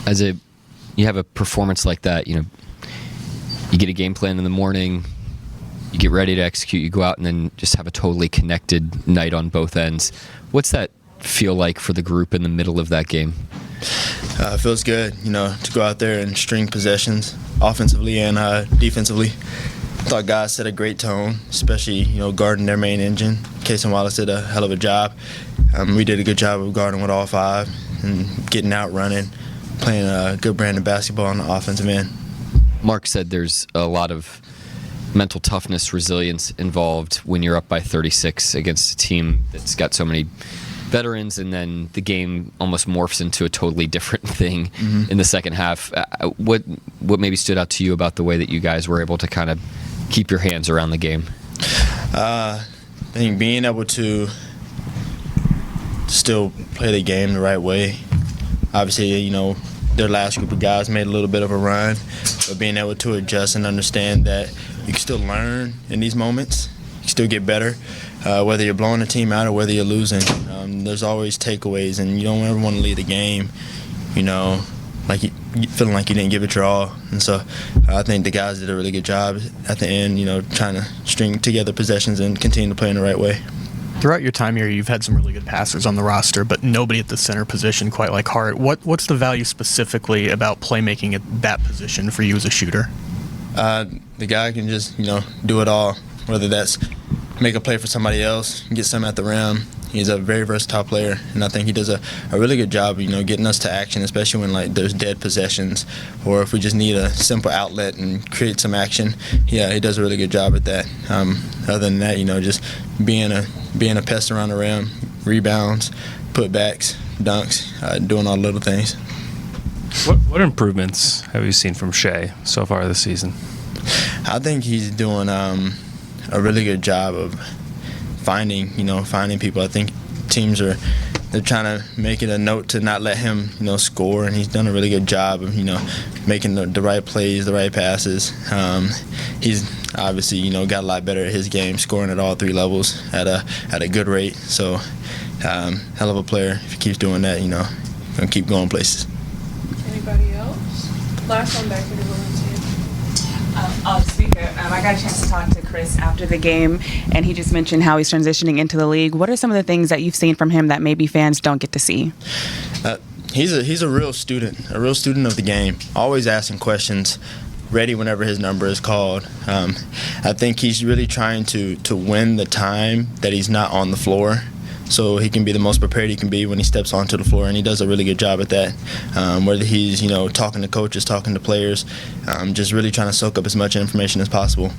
You have a performance like that, you get a game plan in the morning, you get ready to execute, you go out and then just have a totally connected night on both ends. What's that feel like for the group in the middle of that game? It feels good, to go out there and string possessions offensively and defensivly. I thought guys set a great tone, especially, guarding their main engine. Case and Wallace did a hell of a job. We did a good job of guarding with all five and getting out running, playing a good brand of basketball on the offensive end. Mark said there's a lot of mental toughness, resilience involved when you're up by 36 against a team that's got so many veterans, and then the game almost morphs into a totally different thing in the second half. What maybe stood out to you about the way that you guys were able to kind of keep your hands around the game? I think being able to still play the game the right way. Obviously, their last group of guys made a little bit of a run, but being able to adjust and understand that you can still learn in these moments, you can still get better, whether you're blowing a team out or whether you're losing. There's always takeaways, and you don't ever want to leave the game, like you feeling like you didn't give it your all. And so I think the guys did a really good job at the end, trying to string together possessions and continue to play in the right way. Throughout your time here, you've had some really good passers on the roster, but nobody at the center position quite like Hart. What's the value specifically about playmaking at that position for you as a shooter? The guy can just, do it all, whether that's make a play for somebody else, get some at the rim. He's a very versatile player, and I think he does a really good job, getting us to action, especially when there's dead possessions, or if we just need a simple outlet and create some action. Yeah, he does a really good job at that. Other than that, just being a pest around the rim, rebounds, putbacks, dunks, doing all the little things. What improvements have you seen from Shea so far this season? I think he's doing a really good job of finding people. I think teams they're trying to make it a note to not let him, score, and he's done a really good job of, making the right plays, the right passes. He's obviously, got a lot better at his game, scoring at all three levels at a good rate. So, hell of a player. If he keeps doing that, gonna keep going places. Anybody else? Last one back to the women's team. Speaker, I got a chance to talk to Chris after the game, and he just mentioned how he's transitioning into the league. What are some of the things that you've seen from him that maybe fans don't get to see? He's a real student of the game, always asking questions, ready whenever his number is called. I think he's really trying to win the time that he's not on the floor, so he can be the most prepared he can be when he steps onto the floor, and he does a really good job at that. Whether he's talking to coaches, talking to players, just really trying to soak up as much information as possible.